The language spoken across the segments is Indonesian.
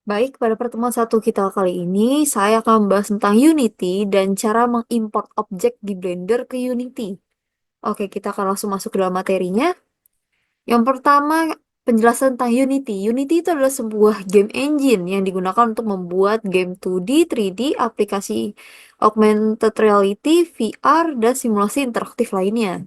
Baik, pada pertemuan satu kita kali ini, saya akan membahas tentang Unity dan cara mengimport objek di Blender ke Unity. Oke, kita akan langsung masuk ke dalam materinya. Yang pertama, penjelasan tentang Unity. Unity itu adalah sebuah game engine yang digunakan untuk membuat game 2D, 3D, aplikasi augmented reality, VR, dan simulasi interaktif lainnya.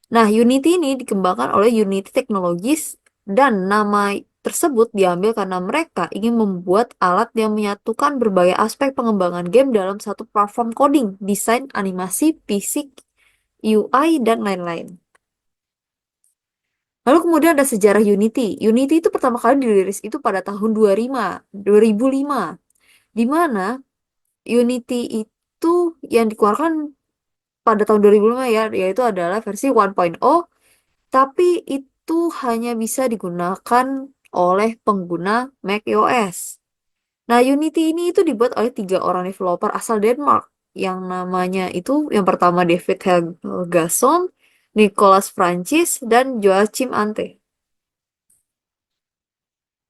Nah, Unity ini dikembangkan oleh Unity Technologies dan nama tersebut diambil karena mereka ingin membuat alat yang menyatukan berbagai aspek pengembangan game dalam satu platform coding, desain, animasi, fisik, UI, dan lain-lain. Lalu kemudian ada sejarah Unity. Unity itu pertama kali dirilis itu pada tahun 2005, di mana Unity itu yang dikeluarkan pada tahun 2005 ya, yaitu adalah versi 1.0, tapi itu hanya bisa digunakan oleh pengguna macOS. Nah, Unity ini itu dibuat oleh 3 orang developer asal Denmark, yang namanya itu yang pertama David Helgason, Nicolas Francis, dan Joachim Ante.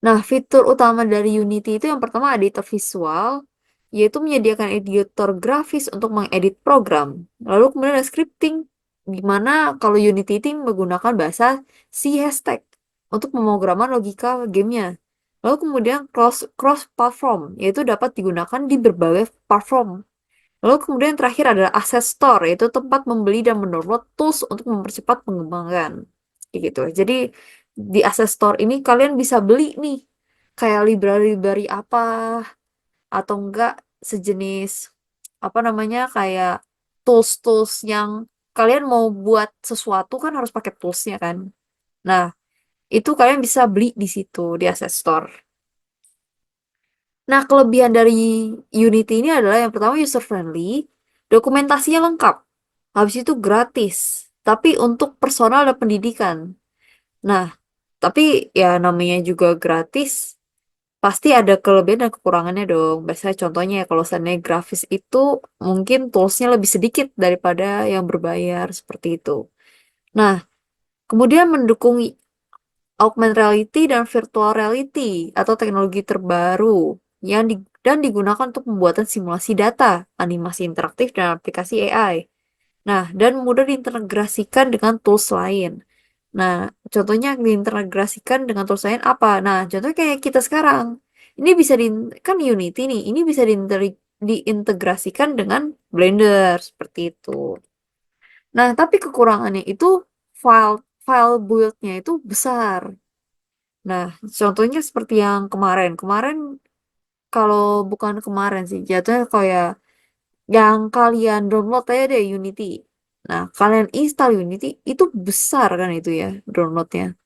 Nah, fitur utama dari Unity itu yang pertama editor visual, yaitu menyediakan editor grafis untuk mengedit program. Lalu kemudian ada scripting, di mana kalau Unity itu menggunakan bahasa C hashtag untuk pemrograman logika gamenya. Lalu kemudian cross platform, yaitu dapat digunakan di berbagai platform. Lalu kemudian terakhir adalah Asset Store, yaitu tempat membeli dan mendownload tools untuk mempercepat pengembangan. Kayak gitu. Jadi di Asset Store ini kalian bisa beli nih kayak library-library apa atau enggak sejenis apa namanya kayak tools-tools yang kalian mau buat sesuatu kan harus pakai toolsnya kan. Nah, itu kalian bisa beli di situ di Asset Store. Nah, kelebihan dari Unity ini adalah yang pertama user friendly, dokumentasinya lengkap, habis itu gratis, tapi untuk personal dan pendidikan. Nah, tapi ya namanya juga gratis, pasti ada kelebihan dan kekurangannya dong. Biasanya contohnya ya kalau seandainya grafis itu mungkin toolsnya lebih sedikit daripada yang berbayar seperti itu. Nah, kemudian mendukung augmented reality dan virtual reality atau teknologi terbaru dan digunakan untuk pembuatan simulasi data, animasi interaktif, dan aplikasi AI. Nah, dan mudah diintegrasikan dengan tools lain. Nah, contohnya diintegrasikan dengan tools lain apa? Nah, contohnya kayak kita sekarang. Ini bisa kan Unity nih, ini bisa diintegrasikan dengan Blender seperti itu. Nah, tapi kekurangannya itu file file build-nya itu besar. Nah, contohnya seperti yang kemarin. Kemarin kalau bukan kemarin sih, jatuhnya kayak yang kalian download aja deh Unity. Nah, kalian install Unity, itu besar kan itu ya downloadnya.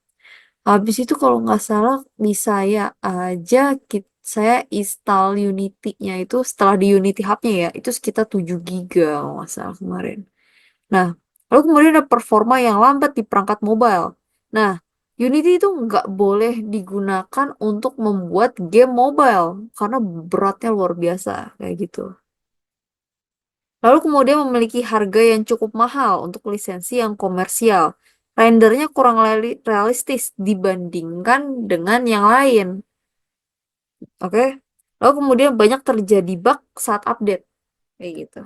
Habis itu kalau nggak salah di saya aja, saya install Unity-nya itu setelah di Unity Hub-nya ya, itu sekitar 7 giga kalau nggak salah kemarin. Nah, lalu kemudian ada performa yang lambat di perangkat mobile. Nah, Unity itu nggak boleh digunakan untuk membuat game mobile karena beratnya luar biasa kayak gitu. Lalu kemudian memiliki harga yang cukup mahal untuk lisensi yang komersial. Rendernya kurang realistis dibandingkan dengan yang lain. Oke. Lalu kemudian banyak terjadi bug saat update. Kayak gitu.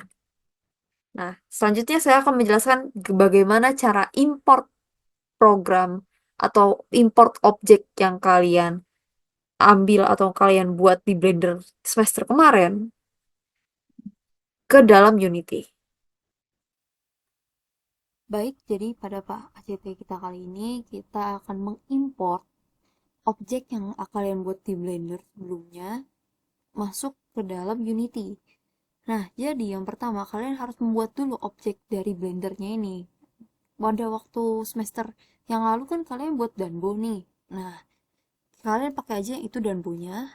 Nah, selanjutnya saya akan menjelaskan bagaimana cara import program atau import objek yang kalian ambil atau kalian buat di Blender semester kemarin ke dalam Unity. Baik, jadi pada Pak ACT kita kali ini kita akan mengimport objek yang kalian buat di Blender sebelumnya masuk ke dalam Unity. Nah, jadi yang pertama kalian harus membuat dulu objek dari Blendernya ini. Pada waktu semester yang lalu kan kalian buat Danbo nih. Nah, kalian pakai aja yang itu Danbonya.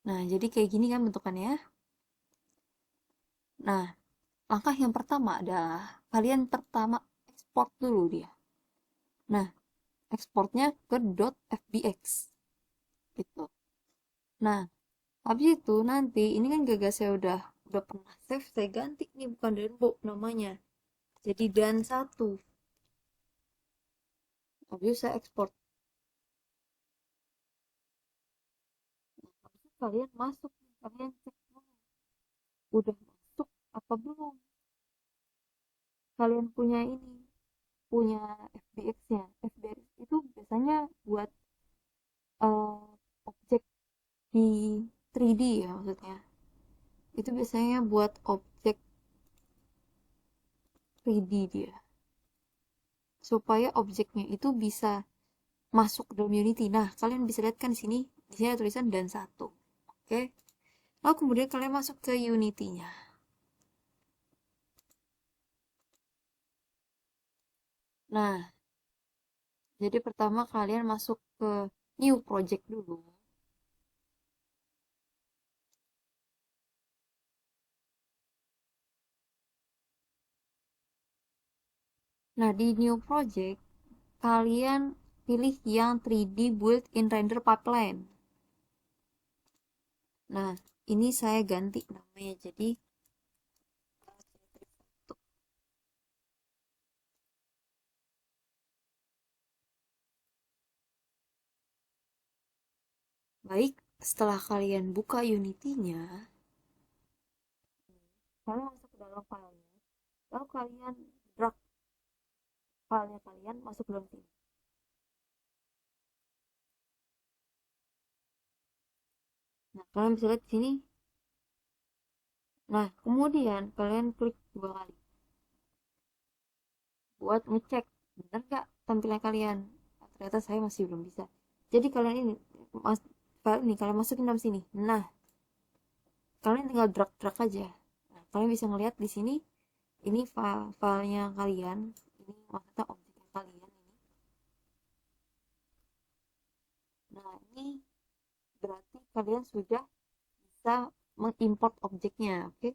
Nah, jadi kayak gini kan bentukannya. Nah, langkah yang pertama adalah kalian pertama ekspor dulu dia. Nah, ekspornya ke .fbx gitu. Nah, habis itu nanti ini kan gagal saya udah pernah save, saya ganti nih bukan Danbo namanya. Jadi Dan1. Habis itu saya ekspor. kalian masuk, kalian cek dulu, udah masuk apa belum. Kalian punya ini, punya FBX-nya. FBX itu biasanya buat objek di 3D ya maksudnya. Itu biasanya buat objek 3D dia. Supaya objeknya itu bisa masuk ke dalam Unity. Nah, kalian bisa lihat kan di sini, di sini ada tulisan dan satu. Oke. Lalu kemudian kalian masuk ke Unity-nya. Nah, jadi pertama kalian masuk ke new project dulu. Nah, di new project kalian pilih yang 3D built in render pipeline. Nah, ini saya ganti namanya jadi baik. Setelah kalian buka Unity-nya, kalian masuk ke dalam filenya, lalu kalian drag filenya kalian masuk ke dalam sini. Nah, kalian bisa lihat di sini. Nah, kemudian kalian klik dua kali buat ngecek benar nggak tampilan kalian. Nah, ternyata saya masih belum bisa. Jadi kalian ini mas file ini kalian masukin dalam sini. Nah, kalian tinggal drag aja. Nah, kalian bisa ngelihat di sini ini filenya kalian. Ini maksudnya objeknya kalian ini. Nah, ini berarti kalian sudah bisa mengimport objeknya, oke?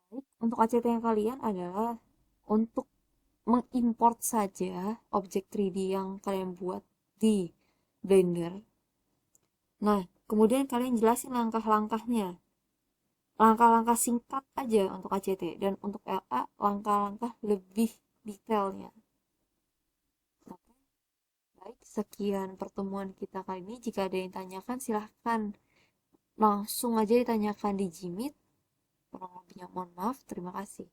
Baik, untuk ACT yang kalian adalah untuk mengimport saja objek 3D yang kalian buat di Blender. Nah, kemudian kalian jelasin langkah-langkahnya. Langkah-langkah singkat aja untuk ACT dan untuk LA langkah-langkah lebih detailnya. Oke, baik, sekian pertemuan kita kali ini. Jika ada yang tanyakan silahkan langsung aja ditanyakan di Jimit. Kurang lebihnya mohon maaf. Terima kasih.